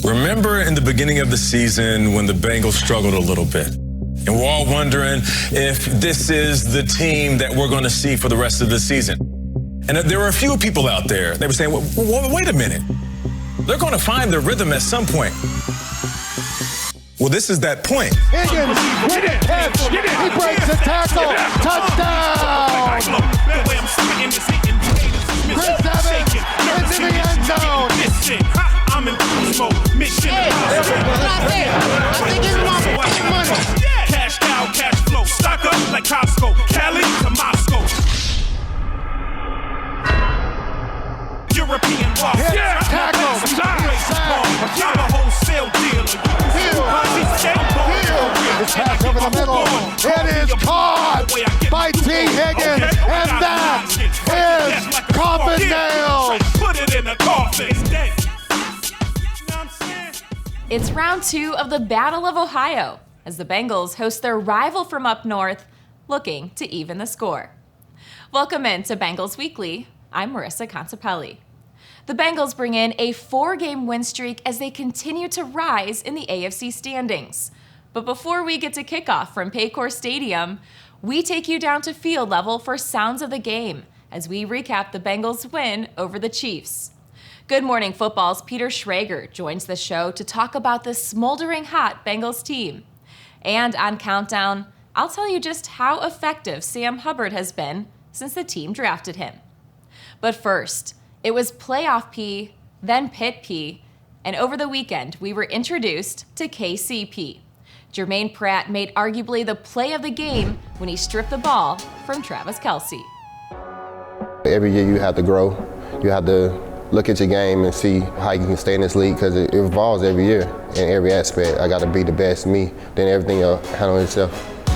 Remember in the beginning of the season when the Bengals struggled a little bit? And we're all wondering if this is the team that we're going to see for the rest of the season. And there were a few people out there, they were saying, well, wait a minute. They're going to find their rhythm at some point. Well, this is that point. Higgins, with it, catch, he breaks a tackle, touchdown! Chris Evans into the end zone. I'm in smoke, mission. Cash cow, cash flow, stock up like Costco, Cali to Moscow. European boss, tackle, I'm a wholesale dealer. It's pass over the middle. It is caught by T. Higgins, and that is coffin nailed. Put it in a coffin. It's round 2 of the Battle of Ohio as the Bengals host their rival from up north, looking to even the score. Welcome in to Bengals Weekly. I'm Marissa Contepelli. The Bengals bring in a 4-game win streak as they continue to rise in the AFC standings. But before we get to kickoff from Paycor Stadium, we take you down to field level for sounds of the game as we recap the Bengals' win over the Chiefs. Good Morning Football's Peter Schrager joins the show to talk about the smoldering hot Bengals team. And on Countdown, I'll tell you just how effective Sam Hubbard has been since the team drafted him. But first, it was Playoff P, then Pit P, and over the weekend we were introduced to KCP. Jermaine Pratt made arguably the play of the game when he stripped the ball from Travis Kelce. Every year you have to grow. You have to look at your game and see how you can stay in this league because it evolves every year in every aspect. I got to be the best me, then everything will handle itself.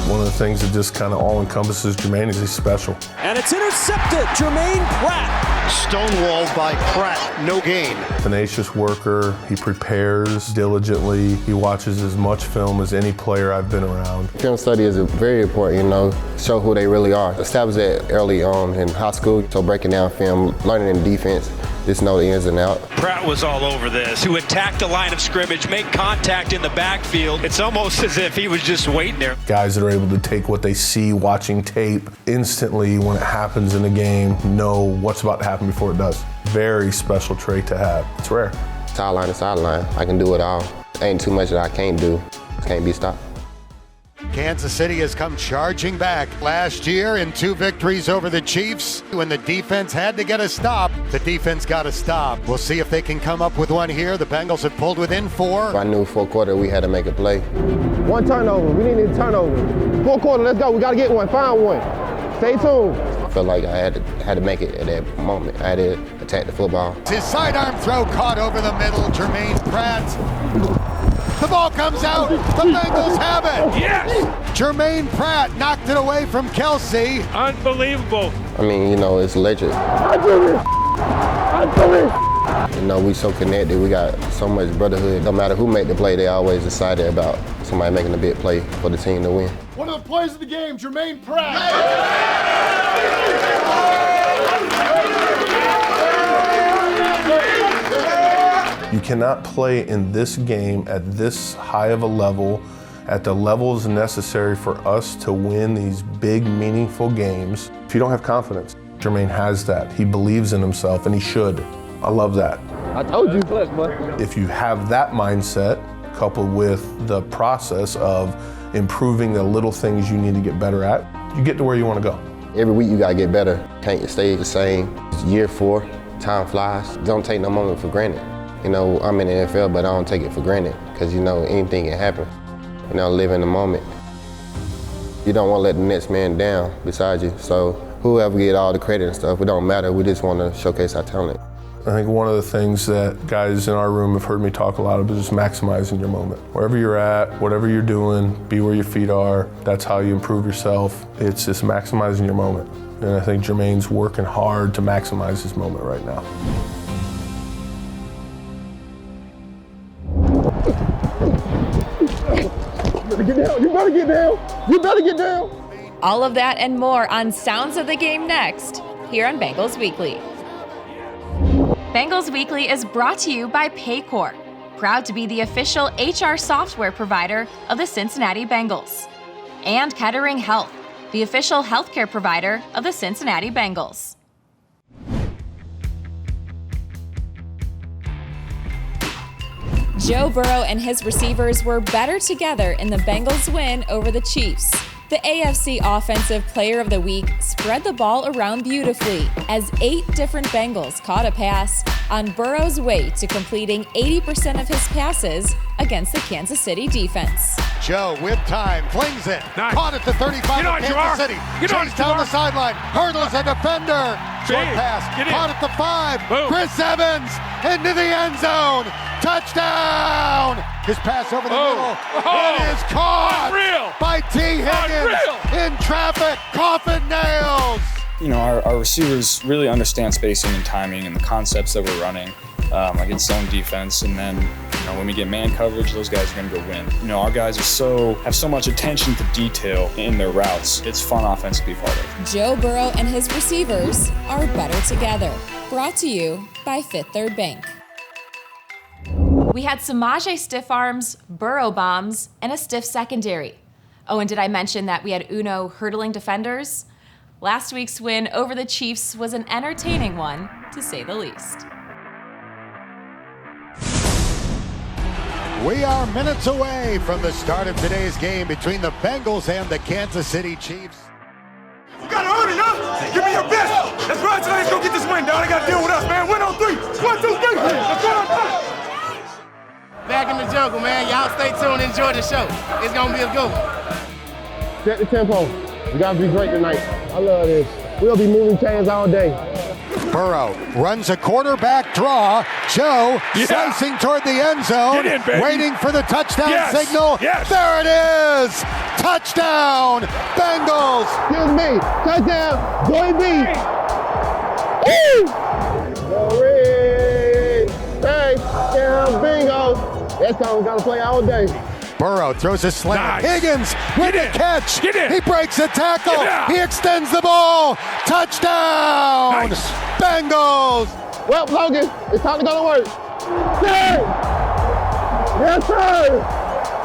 One of the things that just kind of all encompasses Jermaine is he's special. And it's intercepted, Jermaine Pratt. Stonewalled by Pratt, no gain. Tenacious worker, he prepares diligently, he watches as much film as any player I've been around. Film study is very important, show who they really are. Establish that early on in high school, so breaking down film, learning in defense, just know the ins and outs. Pratt was all over this. To attack the line of scrimmage, make contact in the backfield. It's almost as if he was just waiting there. Guys that are able to take what they see watching tape instantly when it happens in a game, know what's about to happen before it does. Very special trait to have. It's rare. Sideline to sideline, I can do it all. Ain't too much that I can't do. Can't be stopped. Kansas City has come charging back last year in 2 victories over the Chiefs. When the defense had to get a stop, the defense got a stop. We'll see if they can come up with one here. The Bengals have pulled within 4. I knew 4th quarter we had to make a play. 1 turnover. We need a turnover. 4th quarter, let's go. We got to get one. Find one. Stay tuned. I felt like I had to make it at that moment. I had to attack the football. His sidearm throw caught over the middle. Jermaine Pratt. The ball comes out. The Bengals have it. Yes! Jermaine Pratt knocked it away from Kelce. Unbelievable. I mean, it's legend. I do it. We so connected. We got so much brotherhood. No matter who made the play, they always excited about somebody making a big play for the team to win. One of the players of the game, Jermaine Pratt. You cannot play in this game at this high of a level, at the levels necessary for us to win these big, meaningful games if you don't have confidence. Jermaine has that. He believes in himself, and he should. I love that. I told you, flex, boy. If you have that mindset, coupled with the process of improving the little things you need to get better at, you get to where you want to go. Every week you got to get better. Can't stay the same. It's year 4, time flies. Don't take no moment for granted. I'm in the NFL, but I don't take it for granted because, anything can happen. Live in the moment. You don't want to let the next man down beside you. So whoever get all the credit and stuff, it don't matter. We just want to showcase our talent. I think one of the things that guys in our room have heard me talk a lot about is just maximizing your moment. Wherever you're at, whatever you're doing, be where your feet are. That's how you improve yourself. It's just maximizing your moment. And I think Jermaine's working hard to maximize his moment right now. You better get down. You better get down. All of that and more on Sounds of the Game next, here on Bengals Weekly. Bengals Weekly is brought to you by Paycor. proud to be the official HR software provider of the Cincinnati Bengals. And Kettering Health, the official healthcare provider of the Cincinnati Bengals. Joe Burrow and his receivers were better together in the Bengals' win over the Chiefs. The AFC Offensive Player of the Week spread the ball around beautifully as 8 different Bengals caught a pass on Burrow's way to completing 80% of his passes against the Kansas City defense. Joe with time, flings it, caught at the 35 of Kansas City, chased down the sideline, hurdles a defender, short pass, caught at the 5, boom. Chris Evans into the end zone, touchdown! His pass over the middle, it is caught by T. Higgins in traffic, coffin nails! You know, our receivers really understand spacing and timing and the concepts that we're running against zone defense, and then when we get man coverage, those guys are going to go win. You know, our guys are have so much attention to detail in their routes. It's fun offense to be part of. Joe Burrow and his receivers are better together. Brought to you by Fifth Third Bank. We had Samaje stiff arms, Burrow bombs, and a stiff secondary. Oh, and did I mention that we had Uno hurdling defenders? Last week's win over the Chiefs was an entertaining one, to say the least. We are minutes away from the start of today's game between the Bengals and the Kansas City Chiefs. You gotta earn it, huh? Give me your best. Let's ride tonight. Let's go get this win, dog. They gotta deal with us, man. Win on 3. 1, 2, 3. Let's go on 3. Back in the jungle, man. Y'all stay tuned and enjoy the show. It's gonna be a good one. Set the tempo. We gotta be great tonight. I love this. We'll be moving chains all day. Burrow runs a quarterback draw. Joe slicing toward the end zone, waiting for the touchdown signal. There it is! Touchdown, Bengals! Excuse me, touchdown, Joey B! Woo! Glory! Touchdown, Bengals! That's how we gotta play all day. Burrow throws a slant. Nice. Higgins with a catch. He breaks a tackle. He extends the ball. Touchdown! Nice. Bengals! Well, Logan, it's time to go to work. Sir! Yes, sir!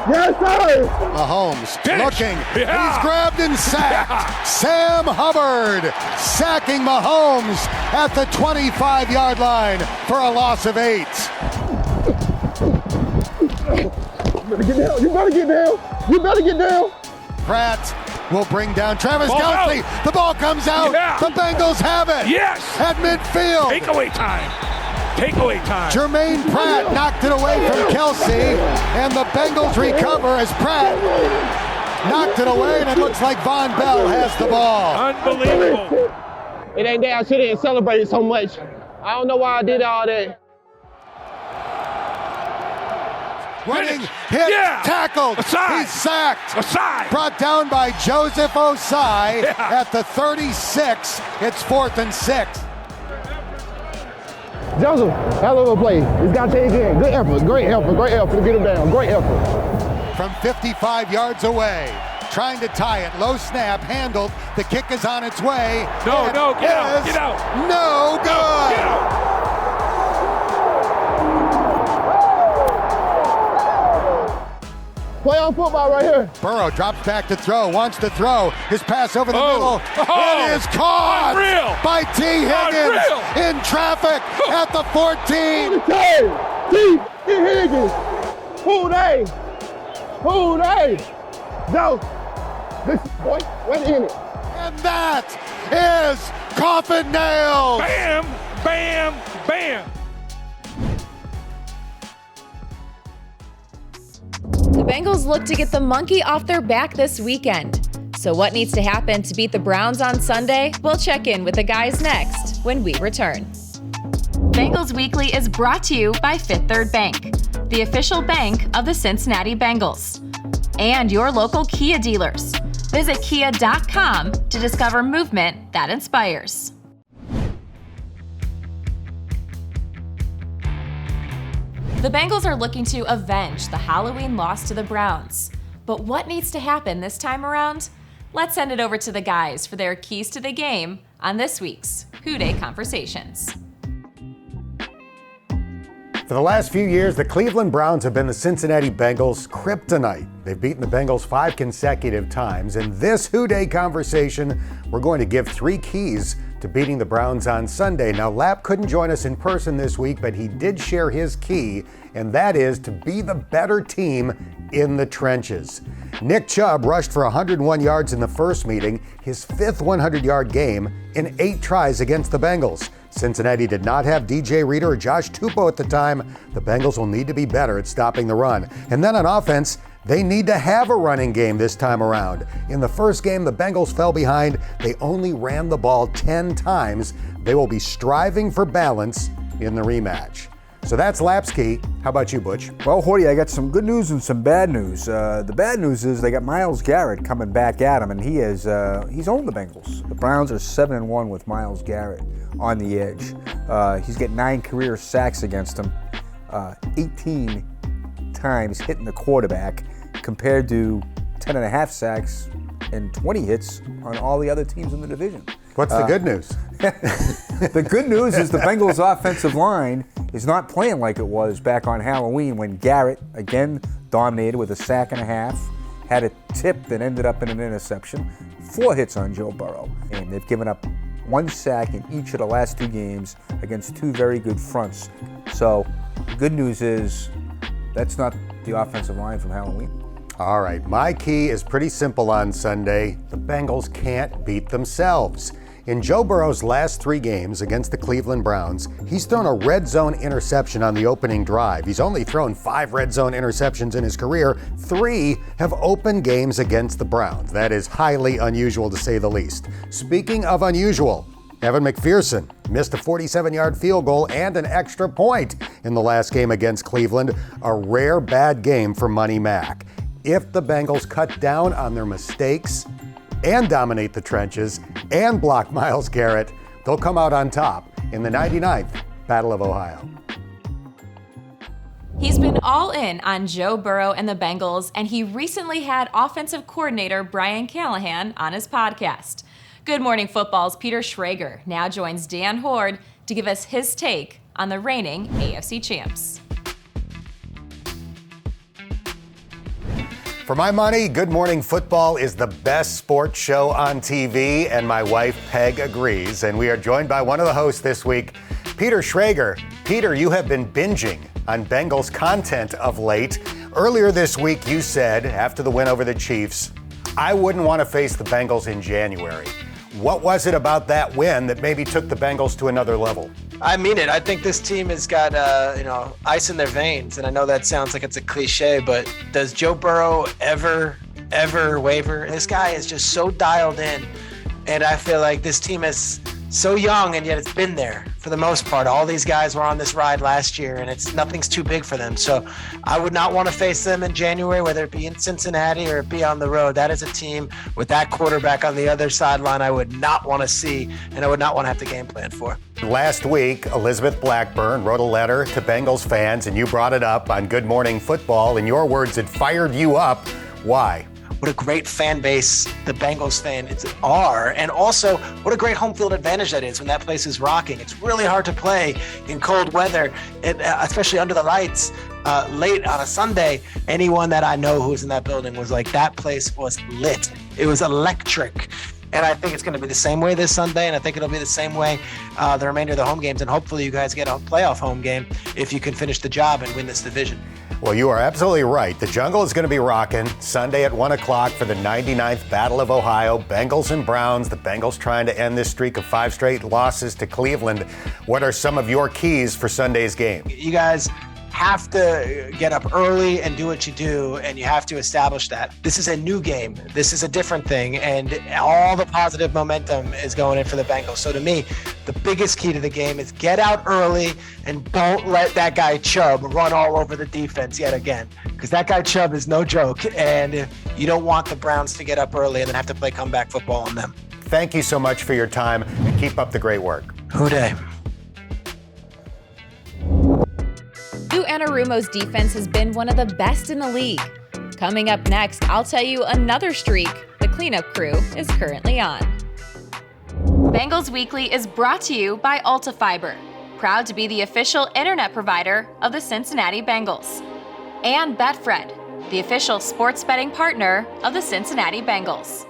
Yes, sir! Mahomes looking. He's grabbed and sacked. Sam Hubbard sacking Mahomes at the 25-yard line for a loss of 8. You better get down. You better get down. Pratt will bring down Travis Kelce. The ball comes out. The Bengals have it. At midfield. Takeaway time. Takeaway time. Jermaine Pratt knocked it away from Kelce, and the Bengals recover as Pratt knocked it away, and it looks like Von Bell has the ball. Unbelievable. It ain't that I shouldn't celebrate so much. I don't know why I did all that. Running, hit, tackled, Aside. He's sacked. Aside. Brought down by Joseph Osai at the 36. It's 4th and 6. Joseph, hell of a play. He's got to take it in. Good effort, great effort to get him down. Great effort. From 55 yards away, trying to tie it. Low snap, handled. The kick is on its way. Get out. Get out. No good. Get out. Play on football right here. Burrow drops back to throw, wants to throw. His pass over the middle. It is caught by T. Higgins in traffic at the 14. T. Higgins. Who they? No. This boy, wait in it. And that is coffin nails. Bam, bam, bam. The Bengals look to get the monkey off their back this weekend. So what needs to happen to beat the Browns on Sunday? We'll check in with the guys next when we return. Bengals Weekly is brought to you by Fifth Third Bank, the official bank of the Cincinnati Bengals, and your local Kia dealers. Visit kia.com to discover movement that inspires. The Bengals are looking to avenge the Halloween loss to the Browns. But what needs to happen this time around? Let's send it over to the guys for their keys to the game on this week's Who Dey Conversations. For the last few years, the Cleveland Browns have been the Cincinnati Bengals' kryptonite. They've beaten the Bengals 5 consecutive times. In this Who Day conversation, we're going to give 3 keys to beating the Browns on Sunday. Now, Lap couldn't join us in person this week, but he did share his key, and that is to be the better team in the trenches. Nick Chubb rushed for 101 yards in the first meeting, his 5th 100-yard game in 8 tries against the Bengals. Cincinnati did not have DJ Reader or Josh Tupou at the time. The Bengals will need to be better at stopping the run. And then on offense, they need to have a running game this time around. In the first game, the Bengals fell behind. They only ran the ball 10 times. They will be striving for balance in the rematch. So that's Lap's key. How about you, Butch? Well, Horty, I got some good news and some bad news. The bad news is they got Myles Garrett coming back at him, and he's owned the Bengals. The Browns are 7-1 with Myles Garrett on the edge. He's got 9 career sacks against him, 18 times hitting the quarterback, compared to 10.5 sacks and 20 hits on all the other teams in the division. What's the good news? The good news is the Bengals' offensive line is not playing like it was back on Halloween when Garrett, again, dominated with a sack and a half, had a tip that ended up in an interception, 4 hits on Joe Burrow. And they've given up 1 sack in each of the last 2 games against 2 very good fronts. So the good news is that's not the offensive line from Halloween. All right, my key is pretty simple on Sunday. The Bengals can't beat themselves. In Joe Burrow's last 3 games against the Cleveland Browns, he's thrown a red zone interception on the opening drive. He's only thrown 5 red zone interceptions in his career. 3 have opened games against the Browns. That is highly unusual to say the least. Speaking of unusual, Evan McPherson missed a 47-yard field goal and an extra point in the last game against Cleveland. A rare bad game for Money Mac. If the Bengals cut down on their mistakes and dominate the trenches and block Myles Garrett, they'll come out on top in the 99th Battle of Ohio. He's been all in on Joe Burrow and the Bengals, and he recently had offensive coordinator Brian Callahan on his podcast. Good Morning Football's Peter Schrager now joins Dan Hoard to give us his take on the reigning AFC champs. For my money, Good Morning Football is the best sports show on TV, and my wife, Peg, agrees. And we are joined by one of the hosts this week, Peter Schrager. Peter, you have been binging on Bengals content of late. Earlier this week, you said, after the win over the Chiefs, I wouldn't want to face the Bengals in January. What was it about that win that maybe took the Bengals to another level? I mean it. I think this team has got, ice in their veins. And I know that sounds like it's a cliche, but does Joe Burrow ever waver? This guy is just so dialed in. And I feel like this team is so young, and yet it's been there for the most part. All these guys were on this ride last year, and nothing's too big for them. So I would not want to face them in January, whether it be in Cincinnati or it be on the road. That is a team with that quarterback on the other sideline I would not want to see, and I would not want to have to game plan for. Last week, Elizabeth Blackburn wrote a letter to Bengals fans, and you brought it up on Good Morning Football. In your words, it fired you up. Why? What a great fan base the Bengals fans are, and also what a great home field advantage that is when that place is rocking. It's really hard to play in cold weather, especially under the lights late on a Sunday. Anyone that I know who was in that building was like, that place was lit. It was electric. And I think it's going to be the same way this Sunday, and I think it'll be the same way the remainder of the home games, and hopefully you guys get a playoff home game if you can finish the job and win this division. Well, you are absolutely right. The jungle is going to be rocking Sunday at 1 o'clock for the 99th Battle of Ohio. Bengals and Browns. The Bengals trying to end this streak of 5 straight losses to Cleveland. What are some of your keys for Sunday's game? You guys have to get up early and do what you do, and you have to establish that. This is a new game. This is a different thing, and all the positive momentum is going in for the Bengals. So to me, the biggest key to the game is get out early and don't let that guy Chubb run all over the defense yet again, because that guy Chubb is no joke, and you don't want the Browns to get up early and then have to play comeback football on them. Thank you so much for your time, and keep up the great work. Who day? Lou Anarumo's defense has been one of the best in the league. Coming up next, I'll tell you another streak the cleanup crew is currently on. Bengals Weekly is brought to you by Ulta Fiber. proud to be the official internet provider of the Cincinnati Bengals. And Betfred, the official sports betting partner of the Cincinnati Bengals.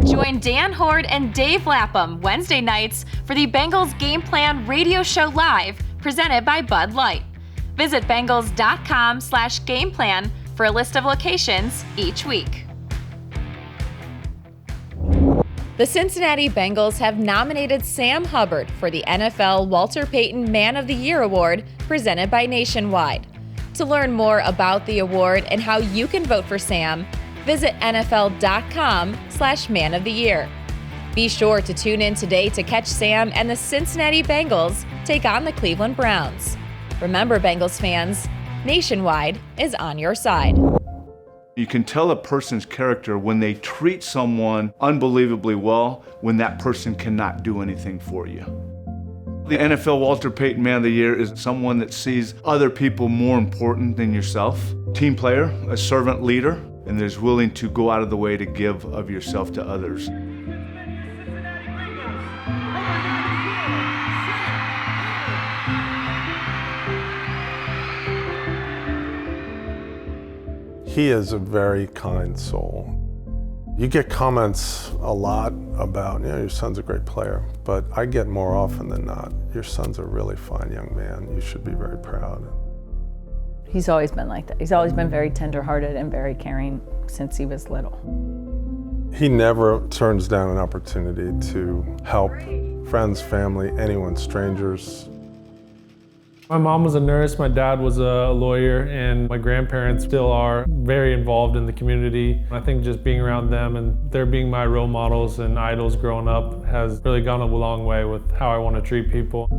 Join Dan Horde and Dave Lapham Wednesday nights for the Bengals Game Plan Radio Show Live, presented by Bud Light. Visit Bengals.com/gameplan for a list of locations each week. The Cincinnati Bengals have nominated Sam Hubbard for the NFL Walter Payton Man of the Year Award, presented by Nationwide. To learn more about the award and how you can vote for Sam, visit NFL.com/Man of the Year. Be sure to tune in today to catch Sam and the Cincinnati Bengals take on the Cleveland Browns. Remember, Bengals fans, Nationwide is on your side. You can tell a person's character when they treat someone unbelievably well when that person cannot do anything for you. The NFL Walter Payton Man of the Year is someone that sees other people more important than yourself. Team player, a servant leader, and is willing to go out of the way to give of yourself to others. He is a very kind soul. You get comments a lot about, your son's a great player, but I get more often than not, your son's a really fine young man. You should be very proud. He's always been like that. He's always been very tender-hearted and very caring since he was little. He never turns down an opportunity to help friends, family, anyone, strangers. My mom was a nurse, my dad was a lawyer, and my grandparents still are very involved in the community. I think just being around them and they're being my role models and idols growing up has really gone a long way with how I want to treat people.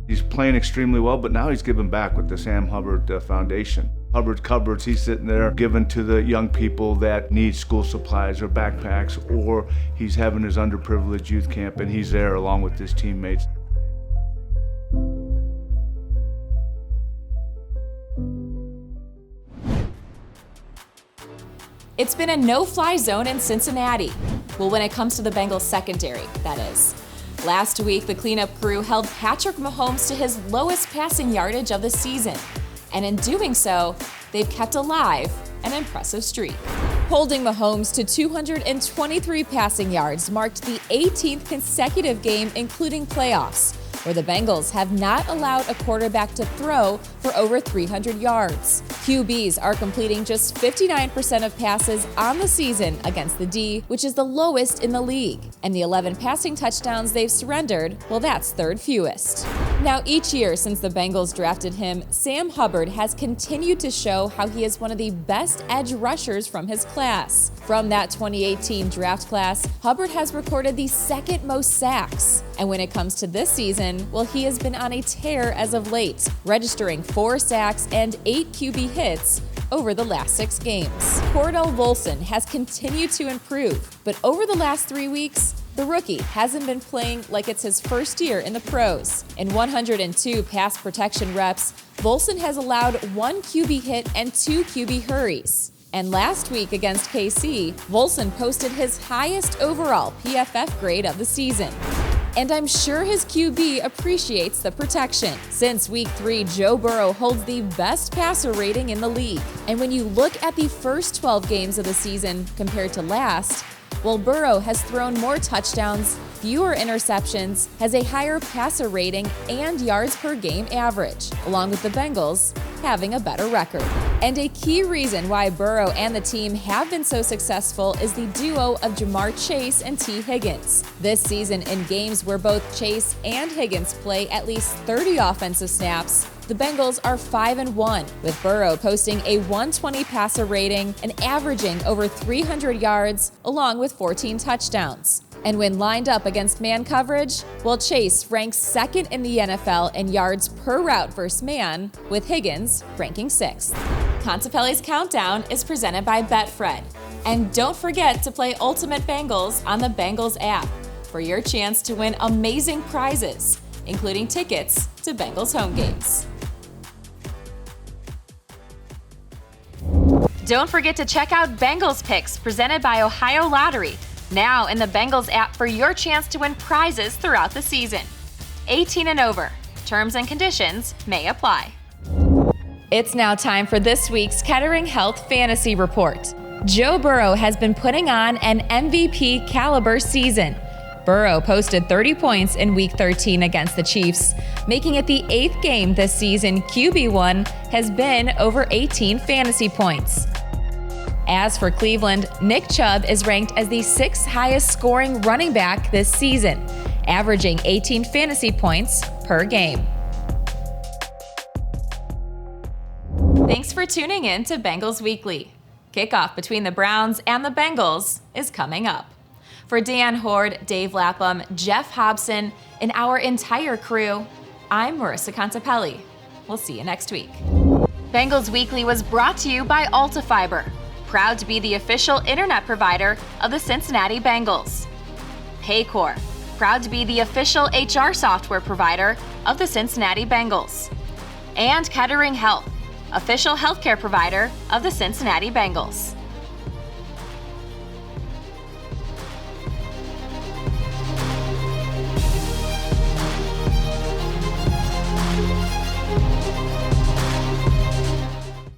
He's playing extremely well, but now he's giving back with the Sam Hubbard Foundation. Hubbard Cupboards, he's sitting there giving to the young people that need school supplies or backpacks, or he's having his underprivileged youth camp and he's there along with his teammates. It's been a no-fly zone in Cincinnati. Well, when it comes to the Bengals secondary, that is. Last week, the cleanup crew held Patrick Mahomes to his lowest passing yardage of the season. And in doing so, they've kept alive an impressive streak. Holding Mahomes to 223 passing yards marked the 18th consecutive game, including playoffs, where the Bengals have not allowed a quarterback to throw for over 300 yards. QBs are completing just 59% of passes on the season against the D, which is the lowest in the league. And the 11 passing touchdowns they've surrendered, well, that's third fewest. Now, each year since the Bengals drafted him, Sam Hubbard has continued to show how he is one of the best edge rushers from his class. From that 2018 draft class, Hubbard has recorded the second most sacks. And when it comes to this season, well, he has been on a tear as of late, registering 4 sacks and 8 QB hits over the last 6 games. Cordell Volson has continued to improve, but over the last 3 weeks, the rookie hasn't been playing like it's his first year in the pros. In 102 pass protection reps, Volson has allowed 1 QB hit and 2 QB hurries. And last week against KC, Volson posted his highest overall PFF grade of the season. And I'm sure his QB appreciates the protection. Since week 3, Joe Burrow holds the best passer rating in the league. And when you look at the first 12 games of the season compared to last, well, Burrow has thrown more touchdowns, fewer interceptions, has a higher passer rating and yards per game average, along with the Bengals having a better record. And a key reason why Burrow and the team have been so successful is the duo of Jamar Chase and T. Higgins. This season, in games where both Chase and Higgins play at least 30 offensive snaps, the Bengals are 5-1, with Burrow posting a 120 passer rating and averaging over 300 yards, along with 14 touchdowns. And when lined up against man coverage, well, Chase ranks second in the NFL in yards per route versus man, with Higgins ranking 6th. Contepelli's Countdown is presented by Betfred. And don't forget to play Ultimate Bengals on the Bengals app for your chance to win amazing prizes, including tickets to Bengals home games. Don't forget to check out Bengals Picks presented by Ohio Lottery. Now in the Bengals app for your chance to win prizes throughout the season. 18 and over. Terms and conditions may apply. It's now time for this week's Kettering Health Fantasy Report. Joe Burrow has been putting on an MVP caliber season. Burrow posted 30 points in Week 13 against the Chiefs, making it the 8th game this season QB1 has been over 18 fantasy points. As for Cleveland, Nick Chubb is ranked as the 6th highest scoring running back this season, averaging 18 fantasy points per game. Thanks for tuning in to Bengals Weekly. Kickoff between the Browns and the Bengals is coming up. For Dan Horde, Dave Lapham, Jeff Hobson, and our entire crew, I'm Marissa Contapelli. We'll see you next week. Bengals Weekly was brought to you by AltaFiber, proud to be the official internet provider of the Cincinnati Bengals. Paycor, proud to be the official HR software provider of the Cincinnati Bengals. And Kettering Health, official healthcare provider of the Cincinnati Bengals.